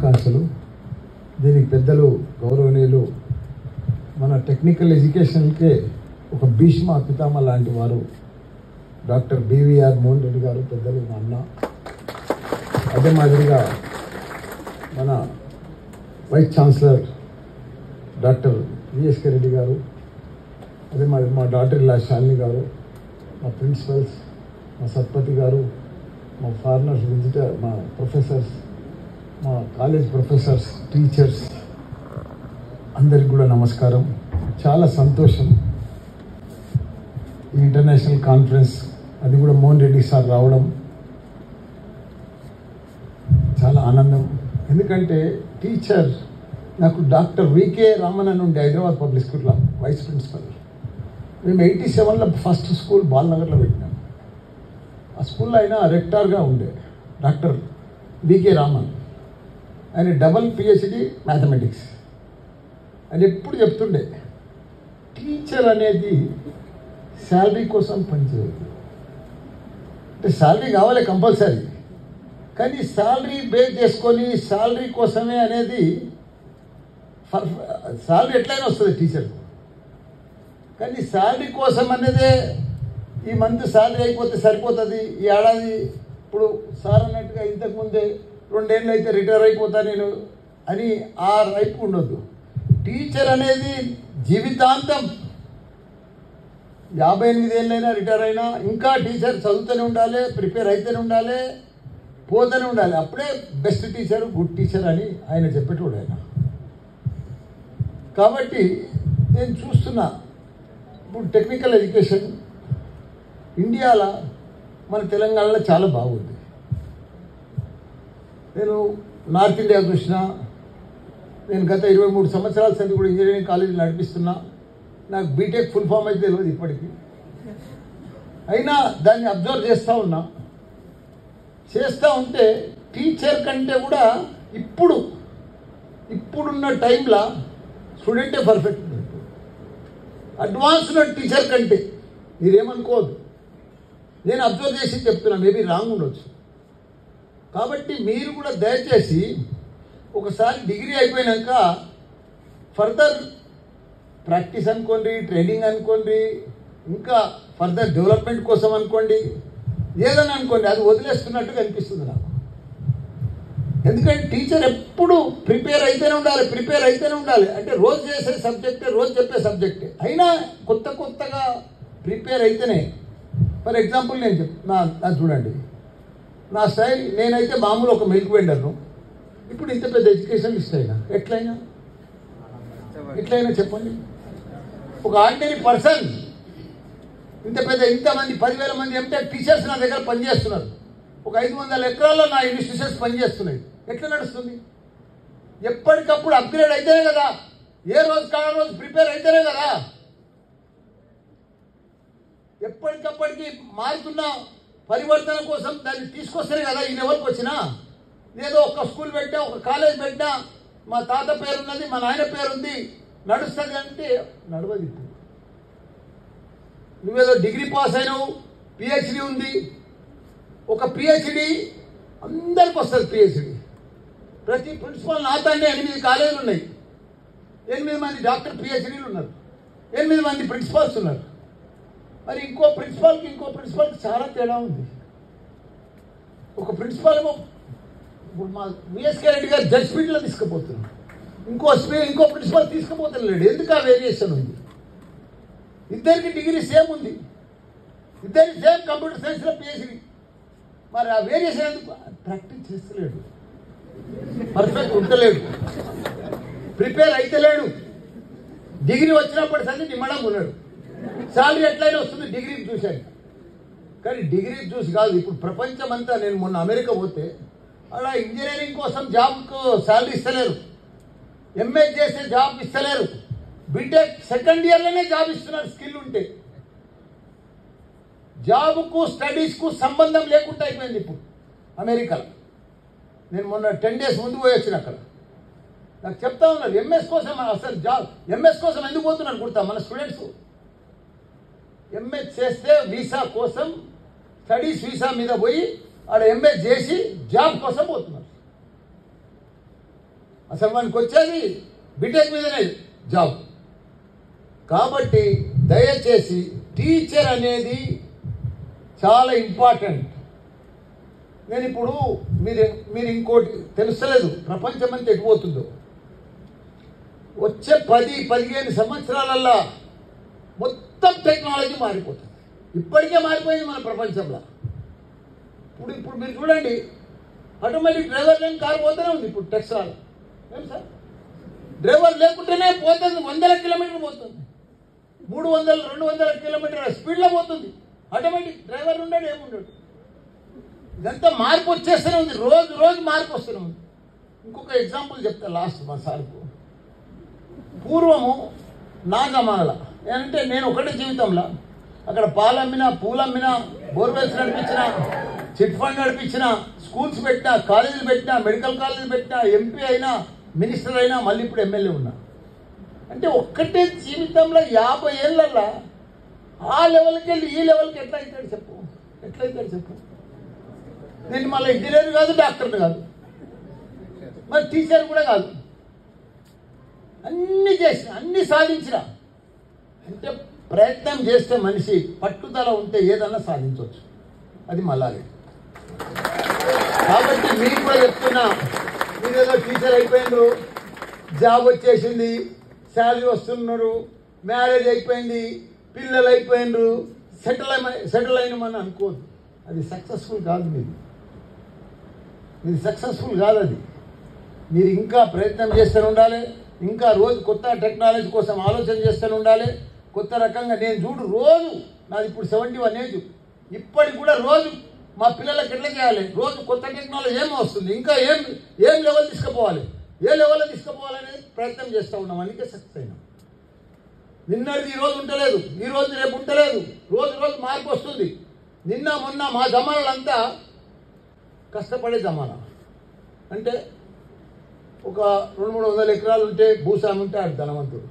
శుభాకాంక్షలు. దీనికి పెద్దలు గౌరవనీయులు మన టెక్నికల్ ఎడ్యుకేషన్కే ఒక భీష్మ పితామ లాంటి వారు డాక్టర్ బివిఆర్ మోహన్ రెడ్డి గారు, పెద్దలు మా అన్న. అదే మాదిరిగా మన vice chancellor doctor VSK Reddy garu, అదే మాదిరి మా డాక్టర్ ఇలా శాలిని గారు, మా ప్రిన్సిపల్స్, మా సత్పతి గారు, మా ఫారినర్స్ విజిటర్, మా ప్రొఫెసర్స్, మా కాలేజ్ ప్రొఫెసర్స్, టీచర్స్ అందరికి కూడా నమస్కారం. చాలా సంతోషం ఈ ఇంటర్నేషనల్ కాన్ఫరెన్స్, అది కూడా మోహన్ రెడ్డి సార్ రావడం చాలా ఆనందం. ఎందుకంటే టీచర్ నాకు డాక్టర్ వికే రామన్ అని ఉండే హైదరాబాద్ పబ్లిక్ స్కూల్లో వైస్ ప్రిన్సిపల్. మేము 87లో ఫస్ట్ స్కూల్ బాలనగర్లో పెట్టినాం. ఆ స్కూల్లో అయినా రెక్టార్గా ఉండే డాక్టర్ వికే రామన్. ఆయన డబల్ పిహెచ్డి మ్యాథమెటిక్స్. ఆయన ఎప్పుడు చెప్తుండే టీచర్ అనేది శాలరీ కోసం పనిచేయదు. అంటే శాలరీ కావాలి కంపల్సరీ, కానీ శాలరీ బేస్ చేసుకొని శాలరీ కోసమే అనేది శాలరీ ఎట్లయినా వస్తుంది టీచర్, కానీ శాలరీ కోసం అనేదే ఈ మంత్ శాలరీ అయిపోతే సరిపోతుంది, ఈ ఏడాది ఇప్పుడు సార్ అన్నట్టుగా ఇంతకుముందే 2 ఏళ్ళు అయితే రిటైర్ అయిపోతా నేను అని ఆ రైపు ఉండొద్దు. టీచర్ అనేది జీవితాంతం 58 ఏళ్ళైనా రిటైర్ అయినా ఇంకా టీచర్ చదువుతూనే ఉండాలి, ప్రిపేర్ అయితేనే ఉండాలి, పోతూనే ఉండాలి. అప్పుడే బెస్ట్ టీచర్, గుడ్ టీచర్ అని ఆయన చెప్పేటోడు ఆయన. కాబట్టి నేను చూస్తున్నా ఇప్పుడు టెక్నికల్ ఎడ్యుకేషన్ ఇండియాలో మన తెలంగాణలో చాలా బాగుంది. నేను నార్త్ ఇండియా చూసిన, నేను గత 23 సంవత్సరాల సంది కూడా ఇంజనీరింగ్ కాలేజీలు నడిపిస్తున్నా. నాకు బీటెక్ ఫుల్ ఫామ్ అయితే తెలియదు ఇప్పటికీ, అయినా దాన్ని అబ్జర్వ్ చేస్తూ ఉన్నా. చేస్తూ ఉంటే టీచర్ కంటే కూడా ఇప్పుడున్న టైంలో స్టూడెంటే పర్ఫెక్ట్. అడ్వాన్స్డ్ టీచర్ కంటే మీరేమనుకోవద్దు, నేను అబ్జర్వ్ చేసి చెప్తున్నా, మేబీ రాంగ్ ఉండొచ్చు. కాబట్టి మీరు కూడా దయచేసి ఒకసారి డిగ్రీ అయిపోయినాక ఫర్దర్ ప్రాక్టీస్ అనుకోండి, ట్రైనింగ్ అనుకోండి, ఇంకా ఫర్దర్ డెవలప్మెంట్ కోసం అనుకోండి, ఏదని అనుకోండి, అది వదిలేస్తున్నట్టుగా అనిపిస్తుంది నాకు. ఎందుకంటే టీచర్ ఎప్పుడు ప్రిపేర్ అయితేనే ఉండాలి. అంటే రోజు చేసే సబ్జెక్టే, రోజు చెప్పే సబ్జెక్టే, అయినా కొత్తగా ప్రిపేర్ అయితేనే. ఫర్ ఎగ్జాంపుల్ నేను నా చూడండి నా స్టైల్. నేనైతే మామూలు ఒక మిల్క్ వెండర్ను, ఇప్పుడు ఇంత పెద్ద ఎడ్యుకేషనిస్ట్ అయినా. ఎట్లయినా చెప్పండి. ఒక ఆర్డినరీ పర్సన్ ఇంతమంది 10,000 మంది ఎంటెక్ టీచర్స్ నా దగ్గర పనిచేస్తున్నారు. ఒక 500 ఎకరాల్లో నా ఇన్స్టిట్యూషన్స్ పనిచేస్తున్నాయి. ఎట్లా నడుస్తుంది? ఎప్పటికప్పుడు అప్గ్రేడ్ అయితేనే కదా, ఏ రోజు కాని రోజు ప్రిపేర్ అయితేనే కదా. ఎప్పటికప్పటికి మారుతున్న పరివర్తన కోసం దాన్ని తీసుకొస్తేనే కదా ఈ లెవెల్కి వచ్చినా. ఏదో ఒక స్కూల్ పెట్టా, ఒక కాలేజ్ పెట్టా, మా తాత పేరున్నది, మా నాయన పేరుంది, నడుస్తుంది అంటే నడవదు. ఇప్పుడు నువ్వేదో డిగ్రీ పాస్ అయినావు, పిహెచ్డి ఉంది. ఒక పిహెచ్డి అందరికి వస్తుంది. పిహెచ్డి ప్రతి ప్రిన్సిపల్ నాతోనే 8 కాలేజీలు ఉన్నాయి, 8 మంది డాక్టర్ పిహెచ్డీలు ఉన్నారు, 8 మంది ప్రిన్సిపాల్స్ ఉన్నారు. మరి ఇంకో ప్రిన్సిపాల్కి చాలా తేడా ఉంది. ఒక ప్రిన్సిపాల్ ఏమో ఇప్పుడు మా విఎస్కే రెడ్డి గారు జడ్జ్ స్పీడ్లో తీసుకుపోతున్నారు, ఇంకో ప్రిన్సిపాల్ తీసుకుపోతలేడు. ఎందుకు ఆ వేరియేషన్ ఉంది? ఇద్దరికి డిగ్రీ సేమ్ ఉంది, ఇద్దరికి సేమ్ కంప్యూటర్ సైన్స్లో పిహెచ్డి. మరి ఆ వేరియేషన్ ఎందుకు? ప్రాక్టీస్ చేస్తలేడు, పర్ఫెక్ట్ ఉంటలేడు, ప్రిపేర్ అయితలేడు. డిగ్రీ వచ్చినప్పటి సంది నిమ్మడంగా ఉన్నాడు. శాలరీ ఎట్లయినా వస్తుంది డిగ్రీకి చూశాను, కానీ డిగ్రీ చూసి కాదు. ఇప్పుడు ప్రపంచం అంతా, నేను మొన్న అమెరికా పోతే అలా ఇంజనీరింగ్ కోసం జాబ్కు శాలరీ ఇస్తలేరు, ఎంఏ చేసే జాబ్ ఇస్తలేరు, బీటెక్ సెకండ్ ఇయర్లోనే జాబ్ ఇస్తున్నారు. స్కిల్ ఉంటే జాబ్కు స్టడీస్కు సంబంధం లేకుండా అయిపోయింది ఇప్పుడు అమెరికాలో. నేను మొన్న 10 days ముందు పోయి వచ్చిన. అక్కడ నాకు చెప్తా ఉన్నారు ఎంఎస్ కోసం, అసలు ఎంఎస్ కోసం ఎందుకు పోతున్నారు కుడతా మన స్టూడెంట్స్. ఎంఎస్ చేస్తే వీసా కోసం, స్టడీస్ వీసా మీద పోయి ఆడ ఎంఏ చేసి జాబ్ కోసం పోతున్నారు. అసలు మనకు వచ్చేది బీటెక్ మీదనే జాబ్. కాబట్టి దయచేసి టీచర్ అనేది చాలా ఇంపార్టెంట్. నేను ఇప్పుడు మీరు ఇంకోటి తెలుస్తలేదు, ప్రపంచం అంతా ఎటుపోతుందో. వచ్చే 10-15 సంవత్సరాలల్లో మొత్తం టెక్నాలజీ మారిపోతుంది. ఇప్పటికే మారిపోయింది మన ప్రపంచంలో. ఇప్పుడు మీరు చూడండి, ఆటోమేటిక్ డ్రైవర్ లేని కారు పోతూనే ఉంది ఇప్పుడు టెక్సాలో. ఏం సార్, డ్రైవర్ లేకుంటేనే పోతుంది, 100 కిలోమీటర్లు పోతుంది, 300-200 కిలోమీటర్ల స్పీడ్లో పోతుంది. ఆటోమేటిక్ డ్రైవర్ ఉండడు, ఏముండడు. ఇదంతా మార్పు వచ్చేస్తూనే ఉంది, రోజు రోజు మార్పు వస్తూనే ఉంది. ఇంకొక ఎగ్జాంపుల్ చెప్తా లాస్ట్ మా సార్కు. పూర్వము నా జమానాలో ఏంటంటే, నేను ఒకటే జీవితంలో అక్కడ పాలమ్మినా, పూలమ్మినా, బోర్వెల్స్ నడిపించిన, చిట్ ఫండ్ నడిపించిన, స్కూల్స్ పెట్టినా, కాలేజీలు పెట్టినా, మెడికల్ కాలేజీలు పెట్టినా, ఎంపీ అయినా, మినిస్టర్ అయినా, మళ్ళీ ఇప్పుడు ఎమ్మెల్యే ఉన్నా. అంటే ఒక్కటే జీవితంలో 50 ఏళ్ళల్లో ఆ లెవెల్కి వెళ్ళి ఈ లెవెల్కి ఎట్లయితాడు చెప్పు. నేను మళ్ళీ ఇంజనీర్ కాదు, డాక్టర్ని కాదు, మరి టీచర్ కూడా కాదు. అన్నీ చేసిన, అన్నీ సాధించిన. అంటే ప్రయత్నం చేస్తే మనిషి పట్టుదల ఉంటే ఏదన్నా సాధించవచ్చు. అది మళ్ళీ. కాబట్టి మీకు కూడా చెప్తున్నా, మీరు ఏదో టీచర్ అయిపోయినారు, జాబ్ వచ్చేసింది, శాలరీ వస్తున్నారు, మ్యారేజ్ అయిపోయింది, పిల్లలు అయిపోయినారు, సెటిల్ అయినామని అనుకోదు. అది సక్సెస్ఫుల్ కాదు. మీది సక్సెస్ఫుల్ కాదు. అది మీరు ఇంకా ప్రయత్నం చేస్తూనే ఉండాలి. ఇంకా రోజు కొత్త టెక్నాలజీ కోసం ఆలోచన చేస్తూనే ఉండాలి. కొత్త రకంగా నేను చూడు, రోజు నాది ఇప్పుడు 71 ఏజ్, ఇప్పటికి కూడా రోజు మా పిల్లలకి ఎట్లా చేయాలి, రోజు కొత్త టెక్నాలజీ ఏమో వస్తుంది, ఇంకా ఏం లెవెల్ తీసుకుపోవాలి, ఏ లెవెల్లో తీసుకుపోవాలనేది ప్రయత్నం చేస్తూ ఉన్నాం. అందుకే సక్సెస్ అయినాం. నిన్నది ఈ రోజు ఉంటలేదు, ఈ రోజు రేపు ఉంటలేదు, రోజు రోజు మార్పు వస్తుంది. నిన్న మొన్న మా జమానాలంతా కష్టపడే జమానా. అంటే ఒక 200-300 ఎకరాలు ఉంటే, భూస్వామి ఉంటే ఆడు ధనవంతుడు,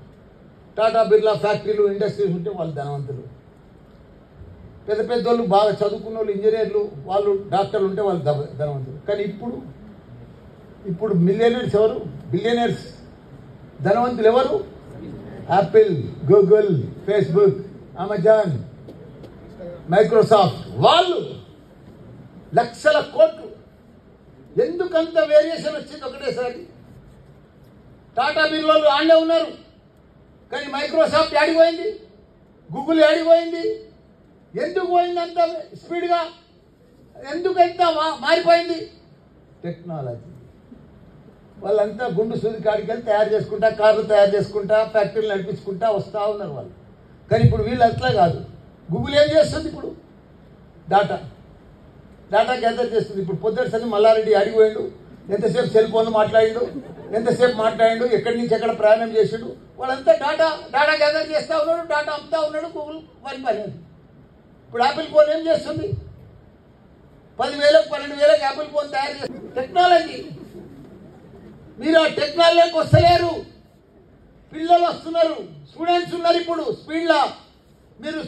టాటా బిర్లా ఫ్యాక్టరీలు, ఇండస్ట్రీస్ ఉంటే వాళ్ళు ధనవంతులు, పెద్ద పెద్దోళ్ళు, బాగా చదువుకున్న వాళ్ళు, ఇంజనీర్లు, వాళ్ళు డాక్టర్లు ఉంటే వాళ్ళు ధనవంతులు. కానీ ఇప్పుడు మిలియనర్స్ ఎవరు? బిలియనర్స్, ధనవంతులు ఎవరు? Apple, Google, Facebook, Amazon, Microsoft, వాళ్ళు లక్షల కోట్లు. ఎందుకంత వేరియేషన్ వచ్చింది ఒకటేసారి? టాటా బిర్లాలు ఆడే ఉన్నారు, కానీ మైక్రోసాఫ్ట్ ఆడిపోయింది, గూగుల్ ఆడిపోయింది. ఎందుకు పోయింది అంత స్పీడ్గా? ఎందుకు ఎంత మారిపోయింది? టెక్నాలజీ. వాళ్ళంతా గుండు సూది కాడికి వెళ్ళి తయారు చేసుకుంటా, కార్లు తయారు చేసుకుంటా, ఫ్యాక్టరీలు నడిపించుకుంటా వస్తూ ఉన్నారు వాళ్ళు. కానీ ఇప్పుడు వీళ్ళు అట్లా కాదు. గూగుల్ ఏం చేస్తుంది? ఇప్పుడు డాటా గ్యాదర్ చేస్తుంది. ఇప్పుడు పొద్దుటి మల్లారెడ్డి అడిగిపోయాడు, ఎంతసేపు సెల్ ఫోన్ మాట్లాడాడు, ఎక్కడి నుంచి ఎక్కడ ప్రయాణం చేసాడు, వాళ్ళంతా డాటా గ్యాదర్ చేస్తూ ఉన్నాడు, డాటా అమ్ముతా ఉన్నాడు. గూగుల్ పని పనేది. ఇప్పుడు యాపిల్ ఫోన్ ఏం చేస్తుంది? 10,000-12,000 యాపిల్ ఫోన్ తయారు చేస్తుంది. టెక్నాలజీ. మీరు ఆ టెక్నాలజీకి వస్తలేరు. పిల్లలు వస్తున్నారు, స్టూడెంట్స్ ఉన్నారు. ఇప్పుడు స్పీడ్లో మీరు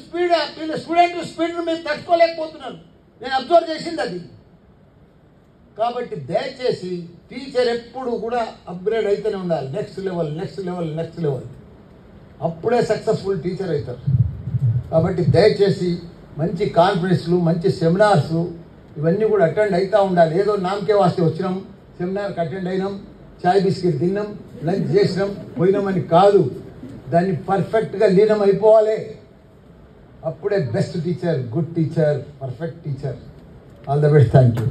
స్టూడెంట్ మీరు తట్టుకోలేకపోతున్నారు. నేను అబ్జర్వ్ చేసింది అది. కాబట్టి దయచేసి టీచర్ ఎప్పుడు కూడా అప్గ్రేడ్ అయితేనే ఉండాలి. Next level. అప్పుడే సక్సెస్ఫుల్ టీచర్ అవుతారు. కాబట్టి దయచేసి మంచి కాన్ఫరెన్స్లు, మంచి సెమినార్స్ ఇవన్నీ కూడా అటెండ్ అవుతూ ఉండాలి. ఏదో నామకే వాస్తే వచ్చినాం, సెమినార్కి అటెండ్ అయినాం, చాయ్ బిస్కెట్ తిన్నాం, లంచ్ చేసినాం, పోయినామని కాదు. దాన్ని పర్ఫెక్ట్గా లీనం అయిపోవాలి. అప్పుడే best teacher, good teacher, perfect teacher. All the best. Thank you.